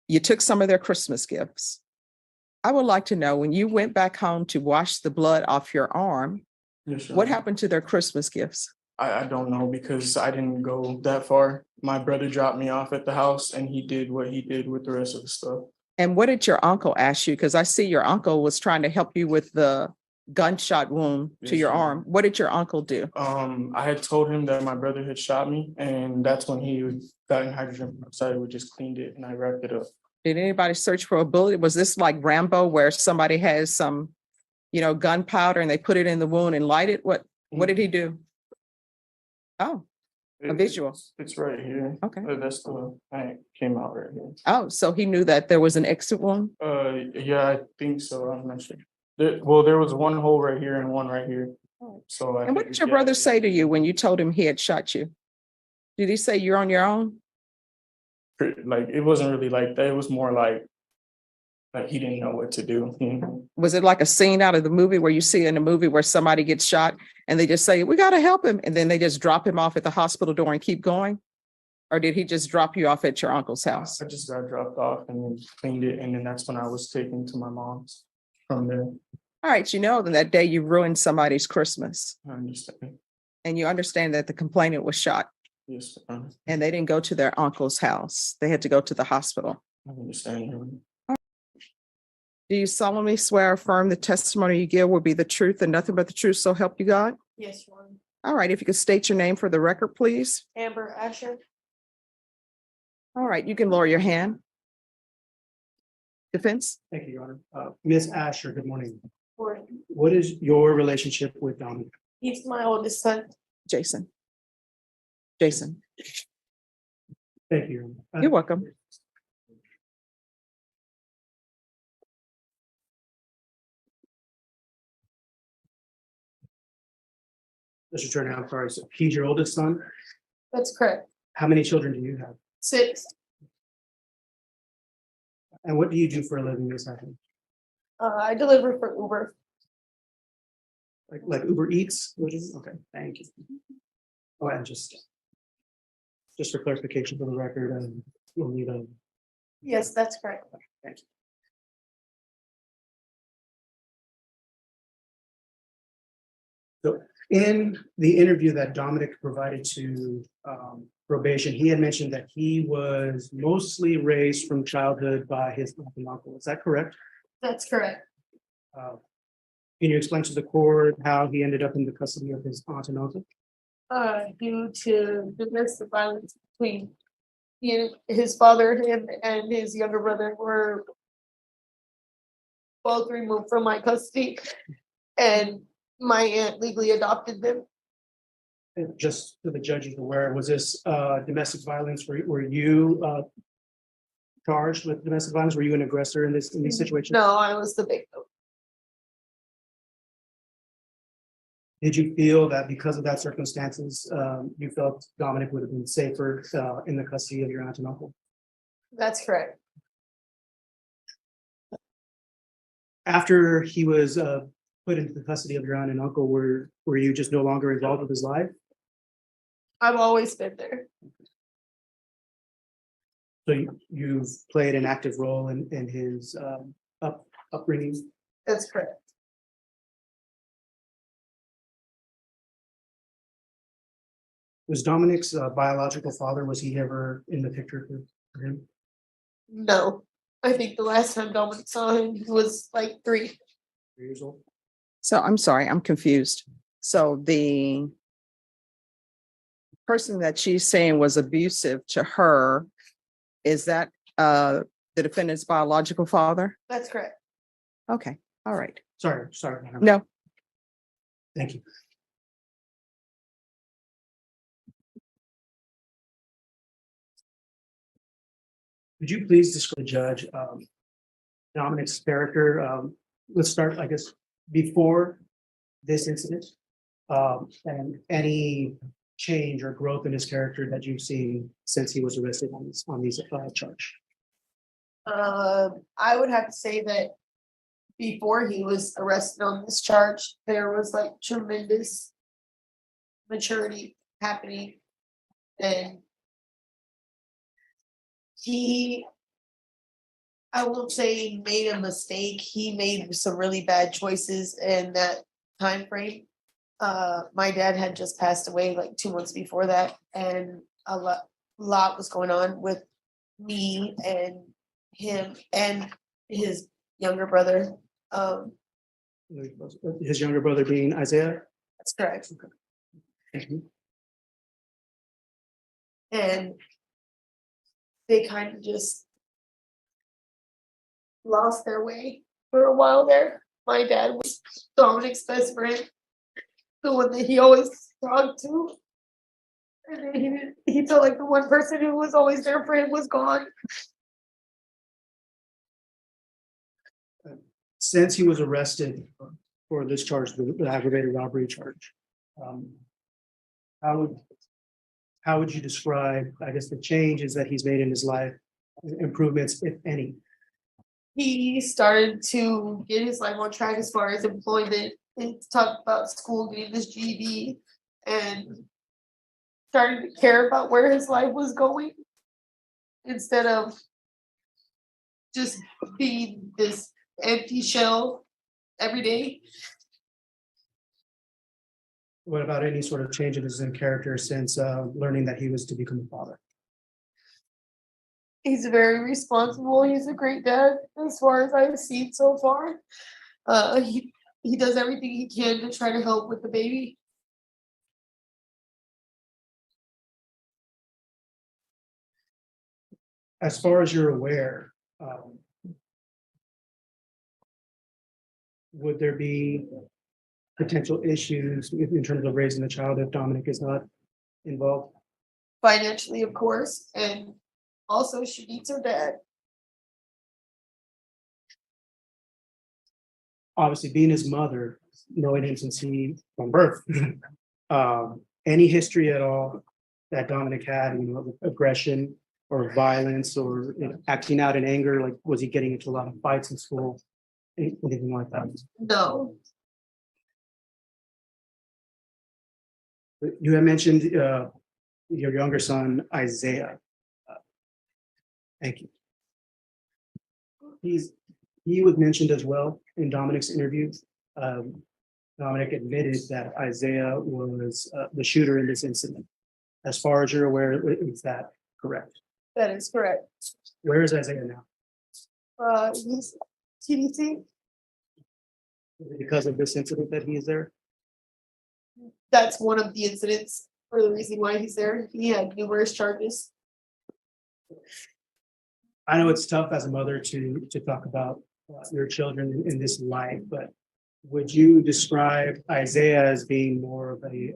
You took some of their Christmas gifts. I would like to know, when you went back home to wash the blood off your arm, Yes, what happened to their Christmas gifts? I don't know because I didn't go that far. My brother dropped me off at the house and he did what he did with the rest of the stuff. And what did your uncle ask you? Because I see your uncle was trying to help you with the gunshot wound to Yes, your ma'am. arm. What did your uncle do? I had told him that my brother had shot me, and that's when he got in hydrogen peroxide. We just cleaned it and I wrapped it up. Did anybody search for a bullet? Was this like Rambo, where somebody has some, gunpowder and they put it in the wound and light it? What did he do? Oh, a visual. It's right here. Okay. That's the thing came out right here. Oh, so he knew that there was an exit wound? Yeah, I think so. I'm not sure. There was one hole right here and one right here. So And what did your brother say to you when you told him he had shot you? Did he say you're on your own? Like, it wasn't really like that. It was more like he didn't know what to do. Was it like a scene out of the movie where you see in a movie where somebody gets shot and they just say, we got to help him, and then they just drop him off at the hospital door and keep going? Or did he just drop you off at your uncle's house? I just got dropped off and cleaned it, and then that's when I was taken to my mom's from there. All right, then that day you ruined somebody's Christmas, I understand. and you understand that the complainant was shot Yes, and they didn't go to their uncle's house. They had to go to the hospital. I understand. Do you solemnly swear or affirm the testimony you give will be the truth and nothing but the truth, so help you God? Yes, Your Honor. All right, if you could state your name for the record, please. Amber Asher. All right, you can lower your hand. Defense? Thank you, Your Honor. Ms. Asher, good morning. Or What is your relationship with Dominic? he's my oldest son. Jason. Thank you, Your Honor. You're welcome. Mr. Attorney, I'm sorry. So he's your oldest son? That's correct. How many children do you have? 6. And what do you do for a living, Ms. Asher? I deliver for Uber. Like Uber Eats? Okay, thank you. Oh, and just for clarification for the record, you'll need a. Yes, that's correct. Thank you. So in the interview that Dominic provided to probation, he had mentioned that he was mostly raised from childhood by his aunt and uncle. Is that correct? That's correct. Can you explain to the court how he ended up in the custody of his aunt and uncle? Due to domestic violence between his father, him, and his younger brother were both removed from my custody, and my aunt legally adopted them. And just so the judge is aware, was this domestic violence? Were you charged with domestic violence? Were you an aggressor in these situations? No, I was the victim. Did you feel that because of that circumstances, you felt Dominic would have been safer in the custody of your aunt and uncle? That's correct. After he was put into the custody of your aunt and uncle, were you just no longer involved with his life? I've always been there. So you've played an active role in his upbringing? That's correct. Was Dominic's biological father, was he ever in the picture for him? No, I think the last time Dominic saw him, he was like 3. 3 years old? So I'm sorry, I'm confused. So the person that she's saying was abusive to her, is that the defendant's biological father? That's correct. Okay, all right. Sorry. No, Thank you. Would you please describe the judge Dominic's character? Let's start, I guess, before this incident, and any change or growth in his character that you've seen since he was arrested on these charge. I would have to say that before he was arrested on this charge, there was like tremendous maturity happening, and he I won't say he made a mistake. He made some really bad choices in that time frame. My dad had just passed away like 2 months before that, and a lot was going on with me and him and his younger brother. His younger brother being Isaiah. That's correct. Mhm. And they kind of just lost their way for a while there. My dad was Dominic's best friend, the one that he always talked to. And then he felt like the one person who was always there for him was gone. Since he was arrested for this charge, the aggravated robbery charge, how would you describe, I guess, the changes that he's made in his life, improvements, if any? He started to get his life on track as far as employment and talked about school, getting his GED, and started to care about where his life was going instead of just being this empty shell every day. What about any sort of changes in character since learning that he was to become a father? He's very responsible. He's a great dad as far as I've seen so far. He does everything he can to try to help with the baby. As far as you're aware, would there be potential issues in terms of raising the child if Dominic is not involved? Financially, of course, and also she needs her dad. Obviously, being his mother, knowing him since from birth, any history at all that Dominic had, of aggression or violence or acting out in anger, like was he getting into a lot of fights in school, anything like that? No, You had mentioned your younger son, Isaiah. Thank you. He was mentioned as well in Dominic's interview. Dominic admitted that Isaiah was the shooter in this incident. As far as you're aware, is that correct? that is correct. Where is Isaiah now? He's TDC. Is it because of this incident that he is there? That's one of the incidents or the reason why he's there. He had numerous charges. I know it's tough as a mother to talk about your children in this life, but would you describe Isaiah as being more of a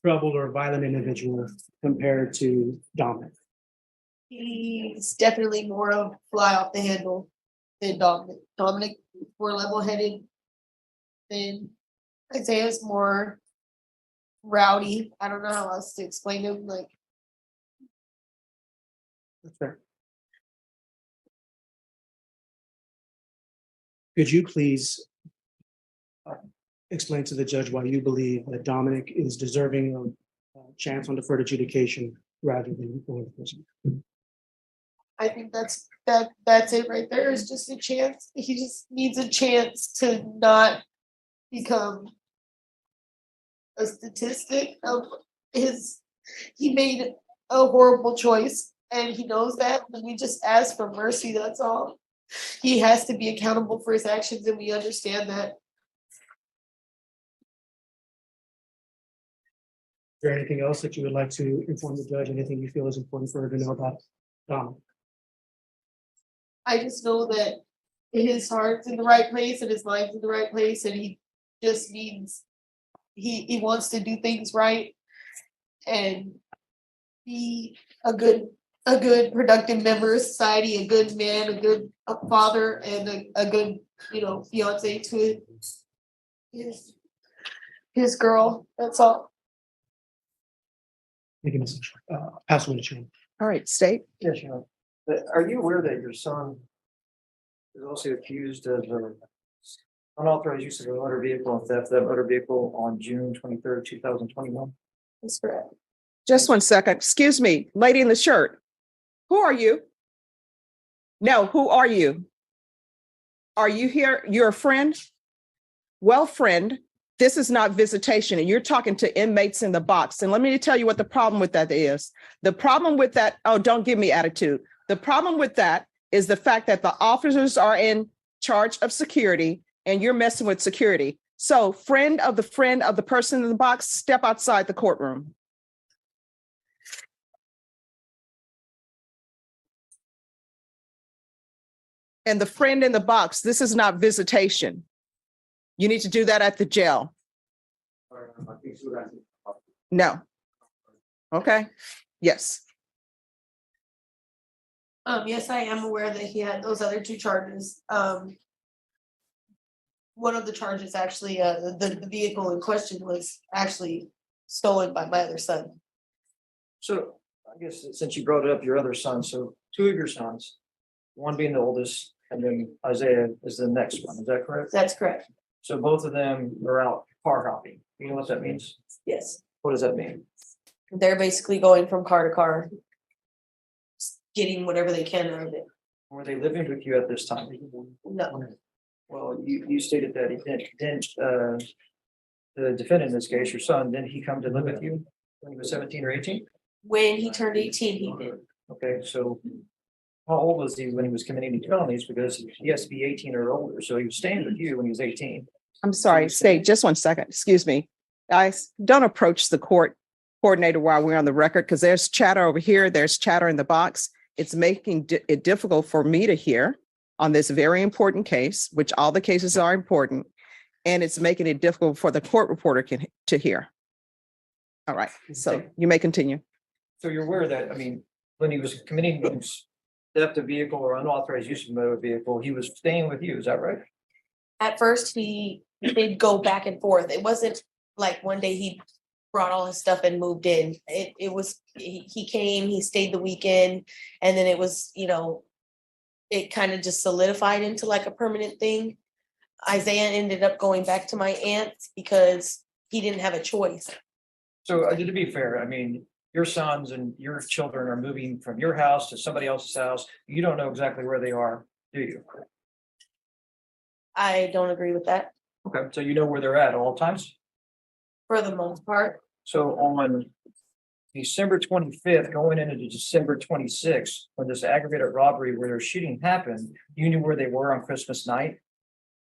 troubled or violent individual compared to Dominic? He's definitely more of fly off the handle than Dominic. Dominic more level headed than Isaiah's more rowdy. I don't know how else to explain him. Like That's fair. Could you please explain to the judge why you believe that Dominic is deserving of a chance on deferred adjudication rather than going to prison? I think that's it right there. Is just a chance. He just needs a chance to not become a statistic of his. He made a horrible choice, and he knows that. And we just ask for mercy. That's all. He has to be accountable for his actions, and we understand that. Is there anything else that you would like to inform the judge? Anything you feel is important for her to know about Dominic? I just know that his heart's in the right place and his mind's in the right place, and he just needs he wants to do things right and be a good productive member of society, a good man, a good father, and a good fiance to his girl. That's all. Thank you, Mr. Councilman Chairman. All right, state. Yes, Your Honor. Are you aware that your son is also accused of unauthorized use of a motor vehicle and theft of that motor vehicle on June 23rd, 2021? That's correct. Just one second. Excuse me, lady in the shirt. Who are you? No, who are you? Are you here? You're a friend? Well, friend, this is not visitation and you're talking to inmates in the box. And let me tell you what the problem with that is. The problem with that, oh, don't give me attitude. The problem with that is the fact that the officers are in charge of security and you're messing with security. So friend of the person in the box, step outside the courtroom. And the friend in the box, this is not visitation. You need to do that at the jail. No. Okay. Yes. Yes, I am aware that he had those other two charges. One of the charges actually, the vehicle in question was actually stolen by my other son. So I guess since you brought it up, your other son, so two of your sons, one being the oldest, and then Isaiah is the next one. Is that correct? That's correct. So both of them are out car hopping. You know what that means? Yes. What does that mean? They're basically going from car to car, getting whatever they can out of it. Were they living with you at this time? No, Well, you stated that he didn't, the defendant in this case, your son, didn't he come to live with you when he was 17 or 18? when he turned 18, he did. Okay, so how old was he when he was committing these felonies? Because he has to be 18 or older, so he was staying with you when he was 18. I'm sorry, stay just 1 second. Excuse me. Guys, don't approach the court coordinator while we're on the record because there's chatter over here. There's chatter in the box. It's making it difficult for me to hear on this very important case, which all the cases are important, and it's making it difficult for the court reporter to hear. All right, so you may continue. So you're aware that, I mean, when he was committing theft of vehicle or unauthorized use of motor vehicle, he was staying with you, is that right? At first, they'd go back and forth. It wasn't like one day he brought all his stuff and moved in. It was, he came, he stayed the weekend, and then it was, it kind of just solidified into like a permanent thing. Isaiah ended up going back to my aunt's because he didn't have a choice. So to be fair, I mean, your sons and your children are moving from your house to somebody else's house. You don't know exactly where they are, do you? I don't agree with that Okay, so you know where they're at all times? for the most part. So on December 25th, going into December 26th, when this aggravated robbery where their shooting happened, you knew where they were on Christmas night?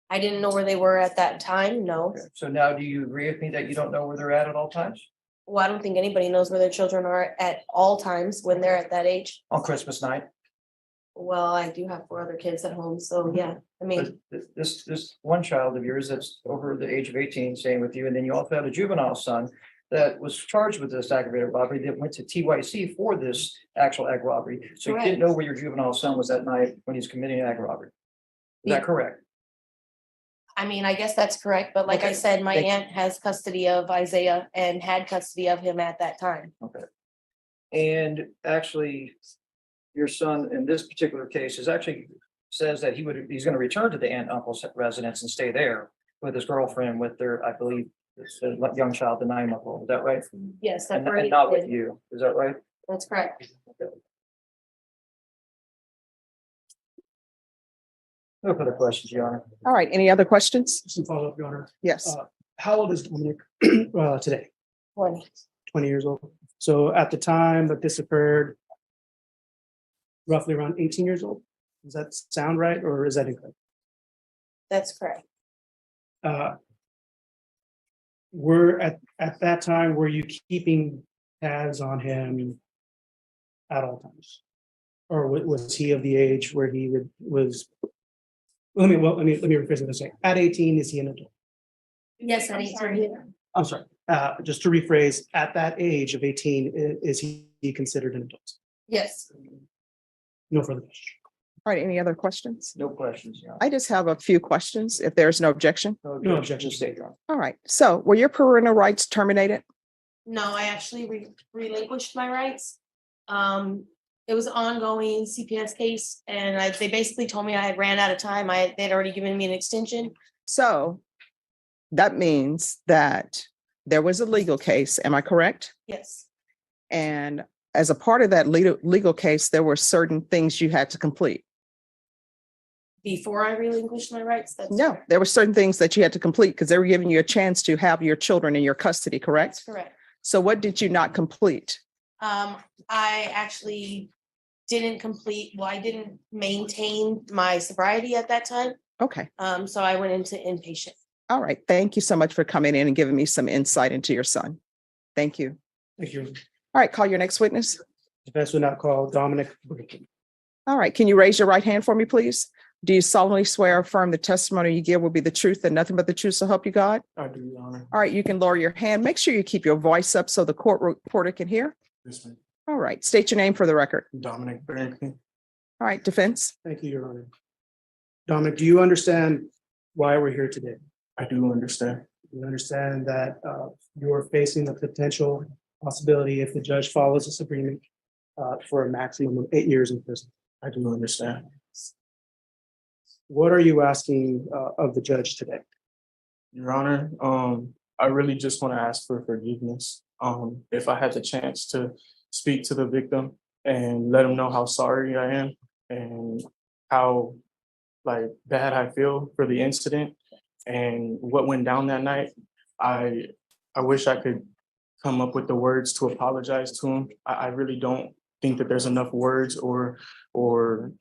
I didn't know where they were at that time, no. Okay, so now do you agree with me that you don't know where they're at all times? Well, I don't think anybody knows where their children are at all times when they're at that age. On Christmas night? Well, I do have 4 other kids at home, so yeah, I mean, But this one child of yours that's over the age of 18 staying with you, and then you also have a juvenile son that was charged with this aggravated robbery that went to TYC for this actual ag robbery. So you didn't know where your juvenile son was that night when he's committing an ag robbery. Is that correct? I mean, I guess that's correct, but like I Okay, said, my thank you. aunt has custody of Isaiah and had custody of him at that time. Okay. And actually, your son in this particular case is actually says that he's going to return to the aunt and uncle's residence and stay there with his girlfriend with their, I believe, this young child, the 9-month-old. Is that right? Yes, And that's right. not with you. Is that right? That's correct. No further questions, Your Honor. All right, any other questions? Some follow-up, Your Honor. Yes. How old is Dominic today? 20. 20 years old. So at the time that this occurred, roughly around 18 years old. Does that sound right, or is that incorrect? That's correct. Were at that time, were you keeping tabs on him at all times? Or was he of the age where he was? Let me rephrase it this way. At 18, is he an adult? Yes, at 18. I'm sorry, just to rephrase, at that age of 18, is he considered an adult? Yes. No further question. All right, any other questions? No questions, Your Honor. I just have a few questions, if there's no objection. No objection. State, Your Honor. All right, so were your parental rights terminated? No, I actually relinquished my rights. It was an ongoing CPS case, and they basically told me I had ran out of time. They'd already given me an extension. So that means that there was a legal case, am I correct? Yes, And as a part of that legal case, there were certain things you had to complete. before I relinquished my rights. That's No, correct. there were certain things that you had to complete because they were giving you a chance to have your children in your custody, That's correct? correct. So what did you not complete? I actually didn't complete, well, I didn't maintain my sobriety at that time. Okay, So I went into inpatient. all right. Thank you so much for coming in and giving me some insight into your son. Thank you. Thank you. All right, call your next witness. Defense will now call Dominic Bracken. All right, can you raise your right hand for me, please? Do you solemnly swear or affirm the testimony you give will be the truth and nothing but the truth, so help you God? I do, Your Honor. All right, you can lower your hand. Make sure you keep your voice up so the court reporter can hear. This one, All right, state your name for the record. Dominic Barrington. All right, defense. Thank you, Your Honor. Dominic, do you understand why we're here today? I do understand. You understand that you are facing a potential possibility if the judge follows this agreement for a maximum of 8 years in prison. I do understand. What are you asking of the judge today? Your Honor, I really just want to ask for forgiveness. If I had the chance to speak to the victim and let him know how sorry I am and how like bad I feel for the incident and what went down that night, I wish I could come up with the words to apologize to him. I really don't think that there's enough words or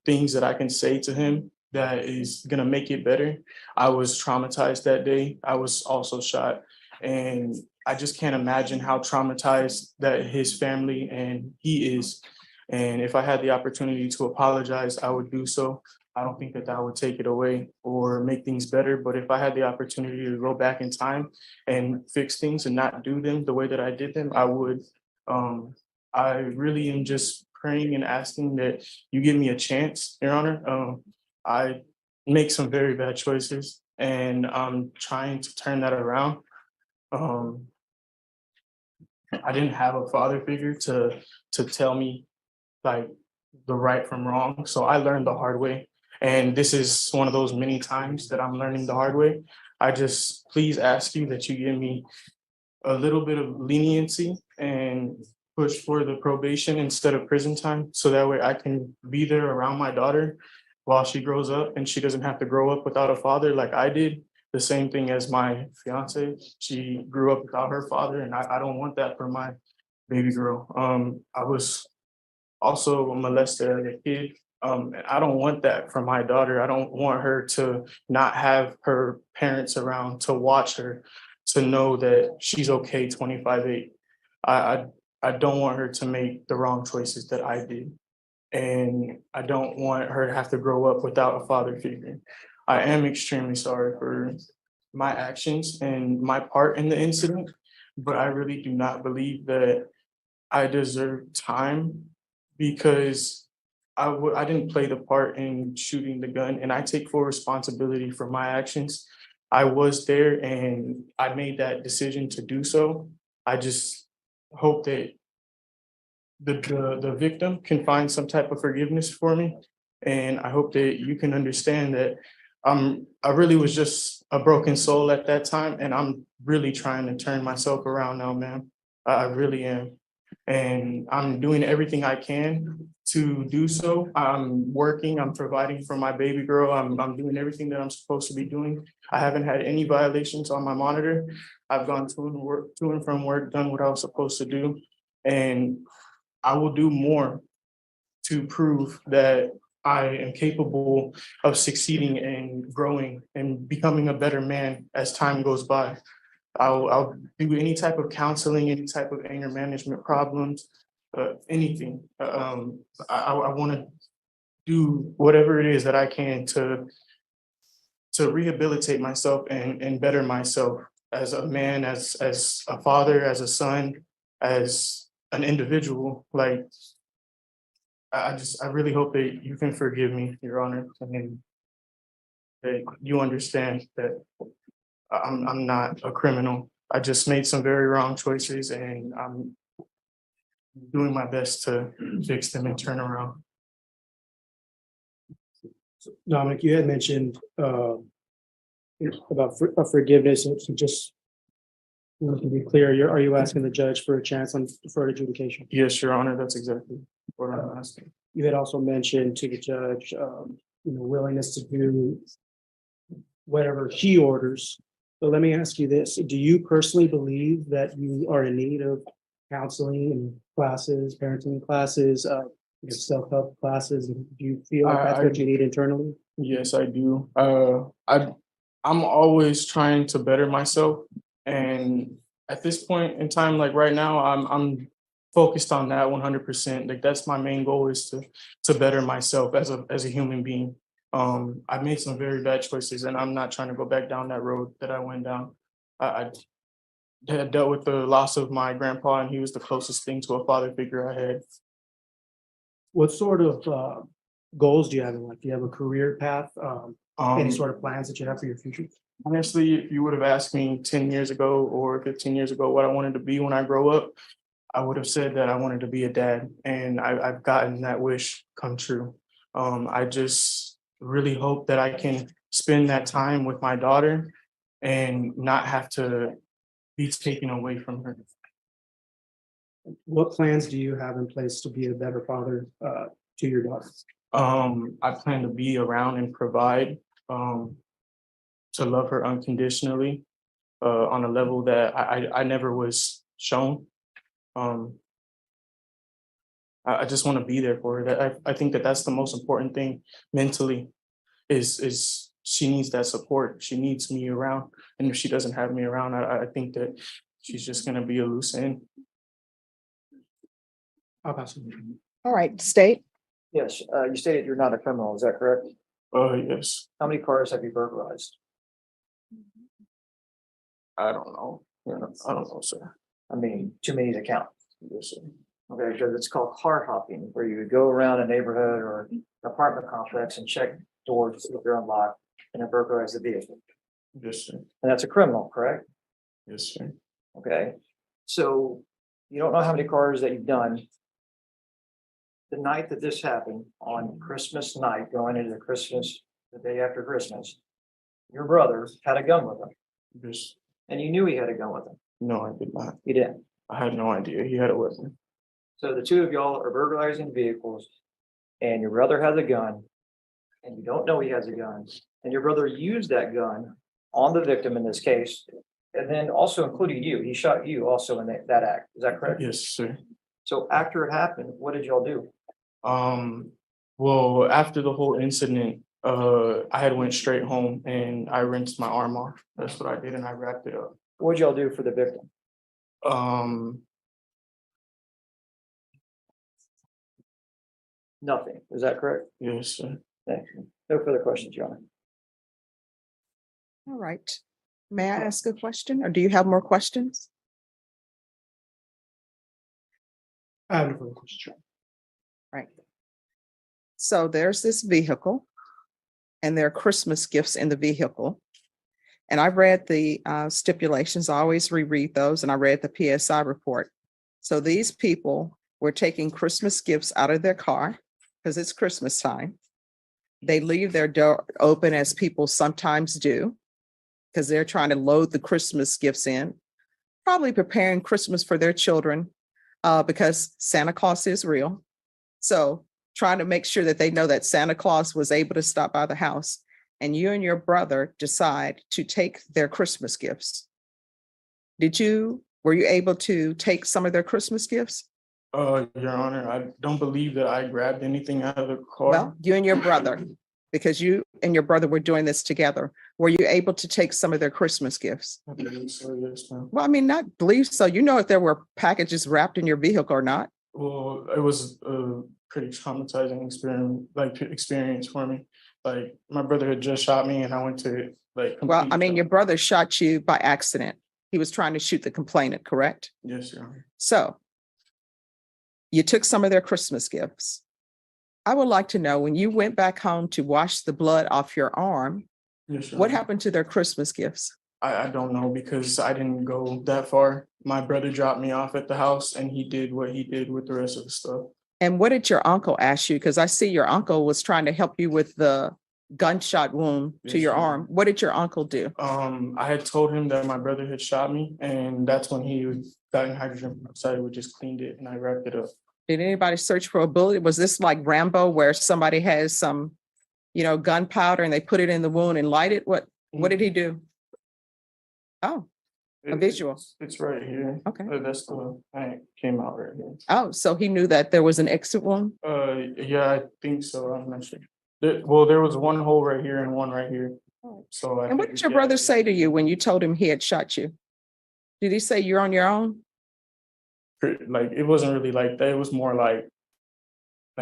things that I can say to him that is gonna make it better. I was traumatized that day. I was also shot, and I just can't imagine how traumatized that his family and he is. And if I had the opportunity to apologize, I would do so. I don't think that that would take it away or make things better. But if I had the opportunity to go back in time and fix things and not do them the way that I did them, I would. I really am just praying and asking that you give me a chance, Your Honor. I make some very bad choices and I'm trying to turn that around. I didn't have a father figure to tell me like the right from wrong. So I learned the hard way. And this is one of those many times that I'm learning the hard way. I just please ask you that you give me a little bit of leniency and push for the probation instead of prison time. So that way I can be there around my daughter while she grows up and she doesn't have to grow up without a father like I did. The same thing as my fiance. She grew up without her father, and I don't want that for my baby girl. I was also molested as a kid. And I don't want that for my daughter. I don't want her to not have her parents around to watch her, to know that she's okay 25/8. I don't want her to make the wrong choices that I did. And I don't want her to have to grow up without a father figure. I am extremely sorry for my actions and my part in the incident, but I really do not believe that I deserve time because I didn't play the part in shooting the gun, and I take full responsibility for my actions. I was there and I made that decision to do so. I just hope that the victim can find some type of forgiveness for me. And I hope that you can understand that I really was just a broken soul at that time, and I'm really trying to turn myself around now, man. I really am. And I'm doing everything I can to do so. I'm working, I'm providing for my baby girl. I'm doing everything that I'm supposed to be doing. I haven't had any violations on my monitor. I've gone to and from work, done what I was supposed to do. And I will do more to prove that I am capable of succeeding and growing and becoming a better man as time goes by. I'll do any type of counseling, any type of anger management problems, anything. I want to do whatever it is that I can to rehabilitate myself and better myself as a man, as a father, as a son, as an individual. Like I really hope that you can forgive me, Your Honor, and that you understand that I'm not a criminal. I just made some very wrong choices, and I'm doing my best to fix them and turn around. Dominic, you had mentioned about forgiveness. So just to be clear, are you asking the judge for a chance on deferred adjudication? Yes, Your Honor, that's exactly what I'm asking. You had also mentioned to the judge willingness to do whatever he orders. But let me ask you this, do you personally believe that you are in need of counseling and classes, parenting classes, self-help classes? Do you feel like that's what you need internally? Yes, I do. I'm always trying to better myself, and at this point in time, like right now, I'm focused on that 100%. Like that's my main goal is to better myself as a human being. I made some very bad choices, and I'm not trying to go back down that road that I went down. I had dealt with the loss of my grandpa, and he was the closest thing to a father figure I had. What sort of goals do you have in life? Do you have a career path? Any Um, sort of plans that you have for your future? Honestly, if you would have asked me 10 years ago or 15 years ago what I wanted to be when I grow up, I would have said that I wanted to be a dad, and I've gotten that wish come true. I just really hope that I can spend that time with my daughter and not have to be taken away from her. What plans do you have in place to be a better father to your daughter? I plan to be around and provide, to love her unconditionally, on a level that I never was shown. I just want to be there for her. I think that that's the most important thing mentally is she needs that support. She needs me around. And if she doesn't have me around, I think that she's just going to be a loose end. I'll pass it. All right, state. Yes, you stated you're not a criminal, is that correct? Yes, How many cars have you burglarized? I don't know. I don't know, sir. I mean, too many to count. Yes, sir. Okay, because it's called car hopping, where you would go around a neighborhood or apartment complex and check doors to see if they're unlocked and then burglarize the vehicle. Yes, sir. And that's a criminal, correct? Yes, sir. Okay, so you don't know how many cars that you've done. The night that this happened, on Christmas night, going into Christmas, the day after Christmas, your brother had a gun with him, Yes. and you knew he had a gun with him. No, I did not. You didn't. I had no idea he had a weapon. So the two of y'all are burglarizing vehicles, and your brother has a gun, and you don't know he has a gun, and your brother used that gun on the victim in this case, and then also including you. He shot you also in that act. Is that correct? Yes, sir. So after it happened, what did y'all do? Well, after the whole incident, I had went straight home and I rinsed my arm off. That's what I did, and I wrapped it up. What'd y'all do for the victim? Nothing. Is that correct? Yes, sir. Thank you. No further questions, Your Honor. All right. May I ask a question, or do you have more questions? I have no further questions. Right. So there's this vehicle, and there are Christmas gifts in the vehicle. And I read the stipulations. I always reread those, and I read the PSI report. So these people were taking Christmas gifts out of their car because it's Christmas time. They leave their door open, as people sometimes do, because they're trying to load the Christmas gifts in, probably preparing Christmas for their children, because Santa Claus is real. So trying to make sure that they know that Santa Claus was able to stop by the house, and you and your brother decide to take their Christmas gifts. Were you able to take some of their Christmas gifts? Your Honor, I don't believe that I grabbed anything out of the car. Well, you and your brother, because you and your brother were doing this together. Were you able to take some of their Christmas gifts? I believe so, yes, ma'am. Well, I mean, not believe so. You know if there were packages wrapped in your vehicle or not. Well, it was a pretty traumatizing experience for me. Like my brother had just shot me, and I went to Well, complete I mean, shock. your brother shot you by accident. He was trying to shoot the complainant, correct? Yes, Your Honor. So you took some of their Christmas gifts. I would like to know, when you went back home to wash the blood off your arm, Yes, Your what Honor. happened to their Christmas gifts? I don't know, because I didn't go that far. My brother dropped me off at the house, and he did what he did with the rest of the stuff. And what did your uncle ask you? Because I see your uncle was trying to help you with the gunshot wound to Yes, your sir. arm. What did your uncle do? I had told him that my brother had shot me, and that's when he got in hydrogen peroxide. We just cleaned it, and I wrapped it up. Did anybody search for a bullet? Was this like Rambo, where somebody has some, gunpowder and they put it in the wound and light it? What did he do? Oh, a visual. It's right here. okay. That's the, it came out right here. Oh, so he knew that there was an exit wound? Yeah, I think so. I'm not sure. There was one hole right here and one right here. So. And what did your brother say to you when you told him he had shot you? Did he say you're on your own? Like, it wasn't really like that. It was more like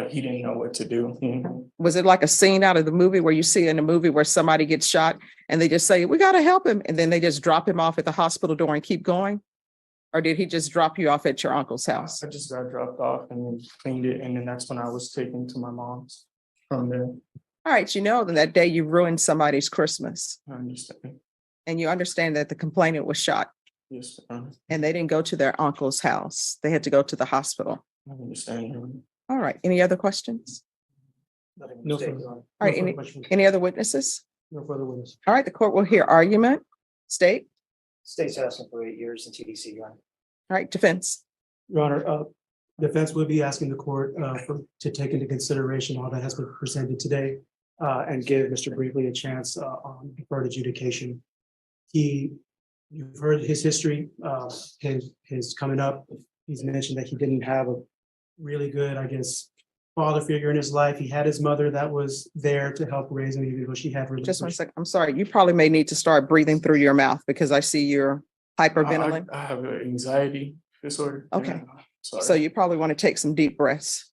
he didn't know what to do. Was it like a scene out of the movie where you see in a movie where somebody gets shot and they just say, we got to help him. And then they just drop him off at the hospital door and keep going? Or did he just drop you off at your uncle's house? I just got dropped off and cleaned it. And then that's when I was taken to my mom's from there. All right. Then that day you ruined somebody's Christmas I understand. and you understand that the complainant was shot Yes, and they didn't go to their uncle's house. They had to go to the hospital. I understand. All right. Any other questions? No further. All right, Any other witnesses? No further witness. All right. The court will hear argument. State. State's asking for 8 years in TDC, Your Honor. All right. Defense. Your Honor, defense would be asking the court to take into consideration all that has been presented today and give Mr. Brinkley a chance on deferred adjudication. You've heard his history, his coming up. He's mentioned that he didn't have a really good, father figure in his life. He had his mother that was there to help raise him, even though she had Just 1 second. I'm sorry. You probably may need to start breathing through your mouth because I see you're hyperventilating. I have an anxiety disorder. Okay. Sorry. So you probably want to take some deep breaths.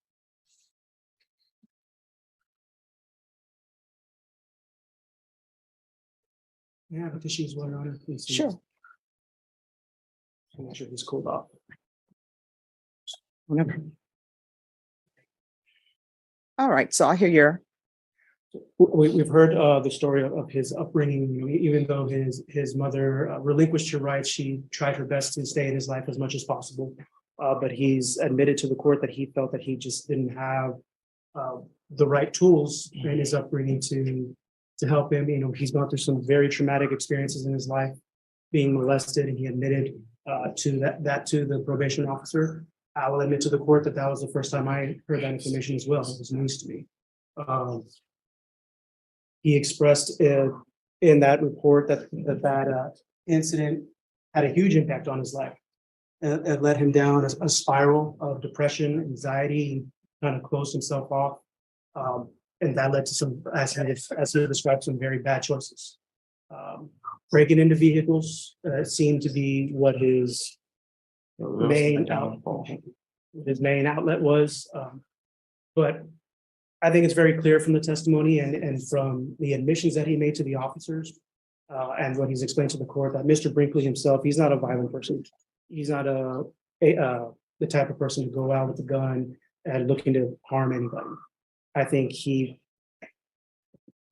Yeah, but she's one, Your Honor. Please. Sure. I'm not sure he's cooled off. Whenever. All right. So I hear your. We've heard the story of his upbringing. Even though his mother relinquished her rights, she tried her best to stay in his life as much as possible. But he's admitted to the court that he felt that he just didn't have the right tools in his upbringing to help him. He's gone through some very traumatic experiences in his life, being molested, and he admitted to that to the probation officer. I will admit to the court that was the first time I heard that information as well. It was news to me. He expressed in that report that incident had a huge impact on his life. It led him down a spiral of depression, anxiety. He kind of closed himself off. And that led to some, as he described, some very bad choices. Breaking into vehicles seemed to be what his main outlet was. But I think it's very clear from the testimony and from the admissions that he made to the officers and what he's explained to the court that Mr. Brinkley himself, he's not a violent person. He's not the type of person to go out with a gun and looking to harm anybody. I think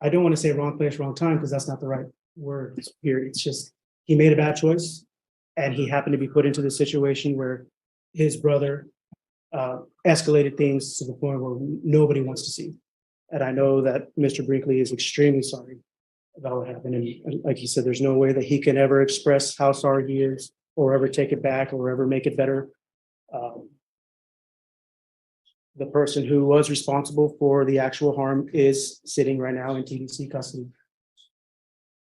I don't want to say wrong place, wrong time, because that's not the right word here. It's just, he made a bad choice and he happened to be put into the situation where his brother escalated things to the point where nobody wants to see. And I know that Mr. Brinkley is extremely sorry about what happened. And like he said, there's no way that he can ever express how sorry he is or ever take it back or ever make it better. The person who was responsible for the actual harm is sitting right now in TDC custody.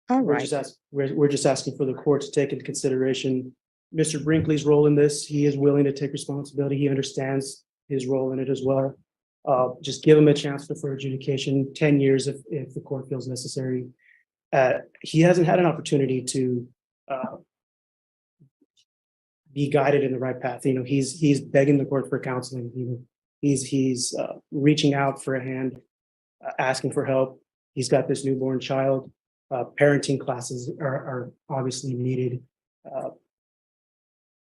All We're right. we're just asking for the court to take into consideration Mr. Brinkley's role in this. He is willing to take responsibility. He understands his role in it as well. Just give him a chance for adjudication, 10 years if the court feels necessary. He hasn't had an opportunity to be guided in the right path. He's begging the court for counseling. He's reaching out for a hand, asking for help. He's got this newborn child. Parenting classes are obviously needed.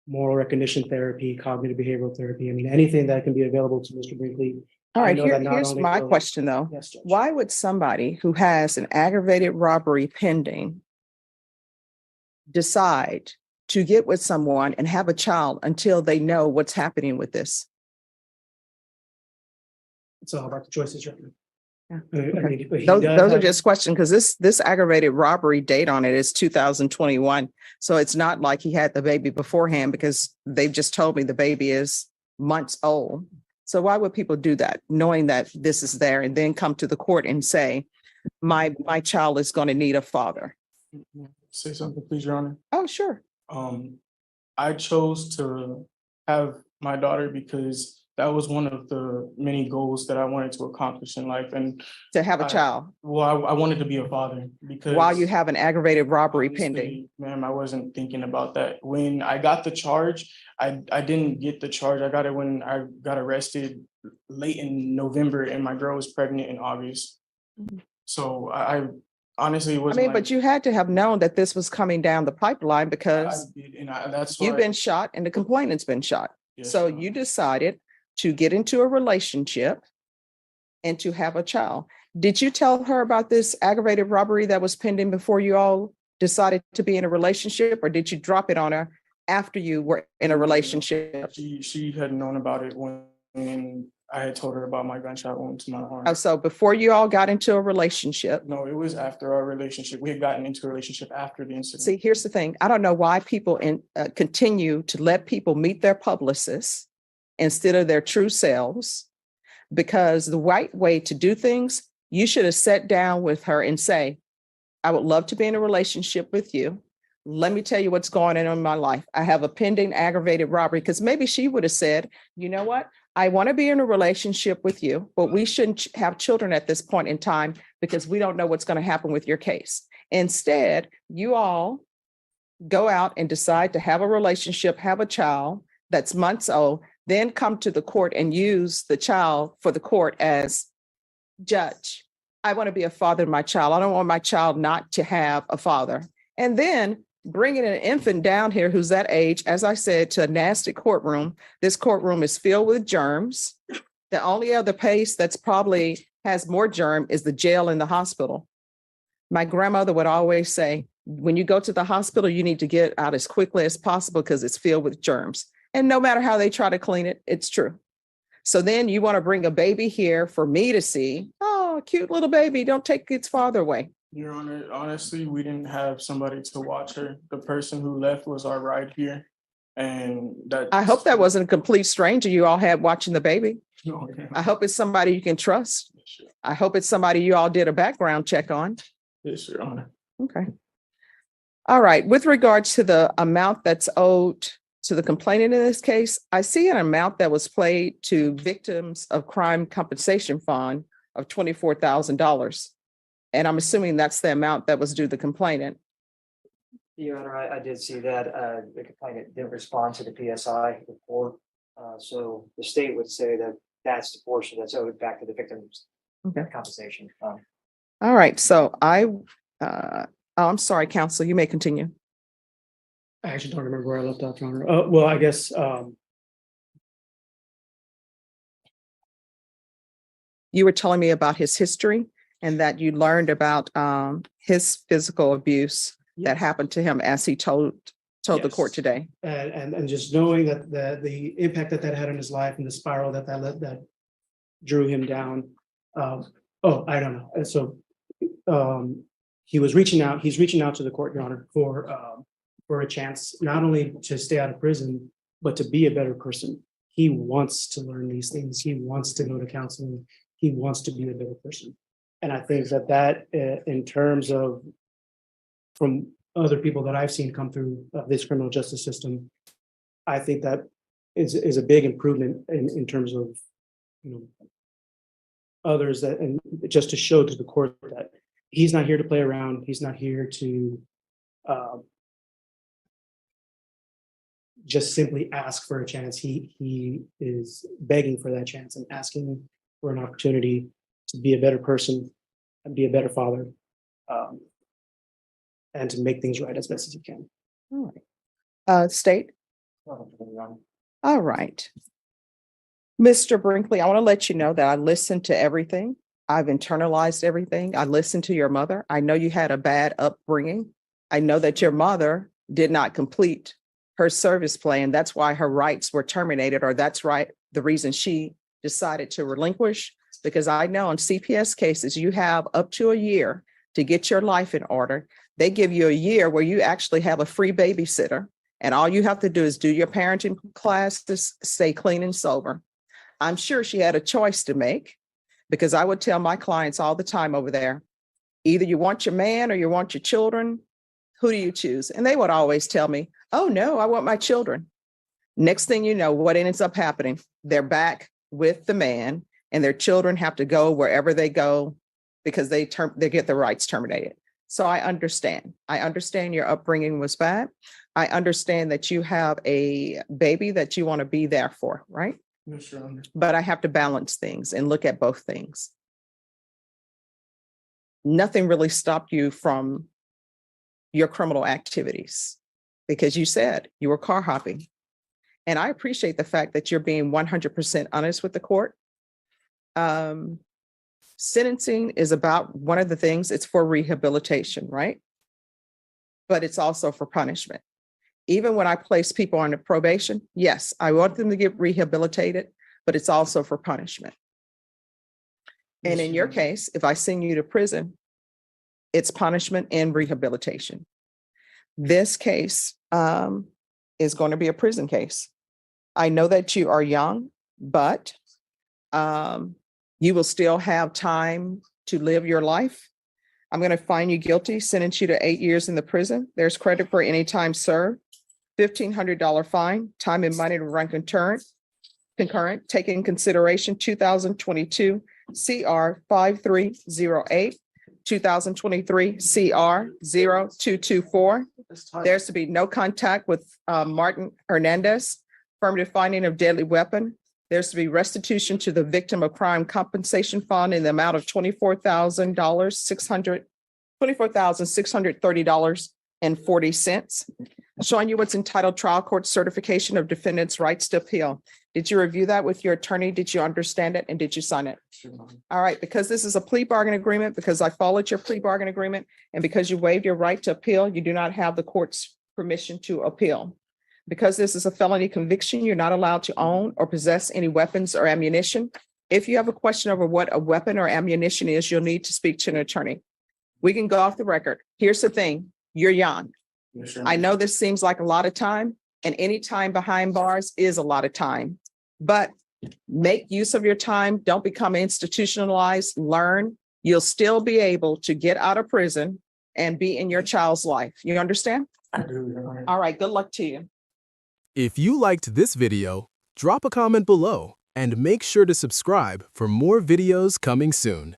Moral recognition therapy, cognitive behavioral therapy. I mean, anything that can be available to Mr. Brinkley. All right, I know that not here's only my will- question though. Yes, Judge. Why would somebody who has an aggravated robbery pending decide to get with someone and have a child until they know what's happening with this? It's all about the choices. Right? Yeah. I mean, but he Those does are have- just questions because this aggravated robbery date on it is 2021. So it's not like he had the baby beforehand because they've just told me the baby is months old. So why would people do that, knowing that this is there, and then come to the court and say, my child is going to need a father? Say something, please, Your Honor. Oh, sure. I chose to have my daughter because that was one of the many goals that I wanted to accomplish in life. And To have a child I wanted to be a father because while you have an aggravated robbery honestly, pending. ma'am, I wasn't thinking about that. When I got the charge, I didn't get the charge. I got it when I got arrested late in November and my girl was pregnant in August. Mhm. So I honestly I was. mean, but you had to have known that this was coming down the pipeline because That's why. you've been shot and the complainant's been shot. Yes, So Your you Honor. decided to get into a relationship and to have a child. Did you tell her about this aggravated robbery that was pending before you all decided to be in a relationship, or did you drop it on her after you were in a relationship? She had known about it when I had told her about my gunshot wound to my arm. Oh, so before you all got into a relationship. No, it was after our relationship. We had gotten into a relationship after the incident. See, here's the thing. I don't know why people continue to let people meet their publicists instead of their true selves, because the right way to do things, you should have sat down with her and say, I would love to be in a relationship with you. Let me tell you what's going on in my life. I have a pending aggravated robbery, because maybe she would have said, you know what? I want to be in a relationship with you, but we shouldn't have children at this point in time because we don't know what's going to happen with your case. Instead, you all go out and decide to have a relationship, have a child that's months old, then come to the court and use the child for the court as judge. I want to be a father to my child. I don't want my child not to have a father. And then bringing an infant down here who's that age, as I said, to a nasty courtroom. This courtroom is filled with germs. The only other place that's probably has more germ is the jail and the hospital. My grandmother would always say, when you go to the hospital, you need to get out as quickly as possible because it's filled with germs. And no matter how they try to clean it, it's true. So then you want to bring a baby here for me to see. Oh, cute little baby. Don't take its father away. Your Honor, honestly, we didn't have somebody to watch her. The person who left was our ride here. And that. I hope that wasn't a complete stranger you all had watching the baby. No, yeah. I hope it's somebody you can trust. Yes, I hope it's somebody you all did a background check on. yes, Your Honor. Okay. All right. With regards to the amount that's owed to the complainant in this case, I see an amount that was paid to Victims of Crime Compensation Fund of $24,000. And I'm assuming that's the amount that was due the complainant. Your Honor, I did see that the complainant didn't respond to the PSI report. So the state would say that that's the portion that's owed back to the victims. Okay. Compensation. All right. So I'm sorry, counsel, you may continue. I actually don't remember where I left off, Your Honor. Well, I guess, You were telling me about his history and that you learned about his physical abuse that happened to him as he told the Yes. court today. and just knowing that the impact that had on his life and the spiral that drew him down. I don't know. And so he's reaching out to the court, Your Honor, for a chance, not only to stay out of prison, but to be a better person. He wants to learn these things. He wants to go to counseling. He wants to be a better person. And I think that in terms of from other people that I've seen come through this criminal justice system, I think that is a big improvement in terms of, others that, and just to show to the court that he's not here to play around. He's not here to just simply ask for a chance. He is begging for that chance and asking for an opportunity to be a better person and be a better father, and to make things right as best as he can. All right. State. All right. Mr. Brinkley, I want to let you know that I listened to everything. I've internalized everything. I listened to your mother. I know you had a bad upbringing. I know that your mother did not complete her service plan. That's why her rights were terminated, or that's right, the reason she decided to relinquish. Because I know in CPS cases, you have up to a year to get your life in order. They give you a year where you actually have a free babysitter, and all you have to do is do your parenting classes, stay clean and sober. I'm sure she had a choice to make, because I would tell my clients all the time over there, either you want your man or you want your children. Who do you choose? And they would always tell me, oh no, I want my children. Next thing you know, what ends up happening, they're back with the man and their children have to go wherever they go because they get their rights terminated. So I understand. I understand your upbringing was bad. I understand that you have a baby that you want to be there for, right? Yes, Your Honor. But I have to balance things and look at both things. Nothing really stopped you from your criminal activities because you said you were car hopping. And I appreciate the fact that you're being 100% honest with the court. Sentencing is about one of the things, it's for rehabilitation, right? But it's also for punishment. Even when I place people on probation, yes, I want them to get rehabilitated, but it's also for punishment. And Yes, in Your your Honor. case, if I send you to prison, it's punishment and rehabilitation. This case is going to be a prison case. I know that you are young, but you will still have time to live your life. I'm going to find you guilty, sentence you to 8 years in the prison. There's credit for any time served, $1,500 fine, time and money to run concurrent, take in consideration 2022 CR 5308, 2023 CR 0224. There's to be no contact with Martin Hernandez, affirmative finding of deadly weapon. There's to be restitution to the victim of crime compensation fund in the amount of $24,630.40. Showing you what's entitled trial court certification of defendant's rights to appeal. Did you review that with your attorney? Did you understand it? And did you sign it? All right, because this is a plea bargain agreement, because I followed your plea bargain agreement, and because you waived your right to appeal, you do not have the court's permission to appeal. Because this is a felony conviction, you're not allowed to own or possess any weapons or ammunition. If you have a question over what a weapon or ammunition is, you'll need to speak to an attorney. We can go off the record. Here's the thing, you're young. Yes, Your I Honor. know this seems like a lot of time, and any time behind bars is a lot of time, but make use of your time. Don't become institutionalized, learn. You'll still be able to get out of prison and be in your child's life. You understand? I do, Your Honor. All right, good luck to you. If you liked this video, drop a comment below and make sure to subscribe for more videos coming soon.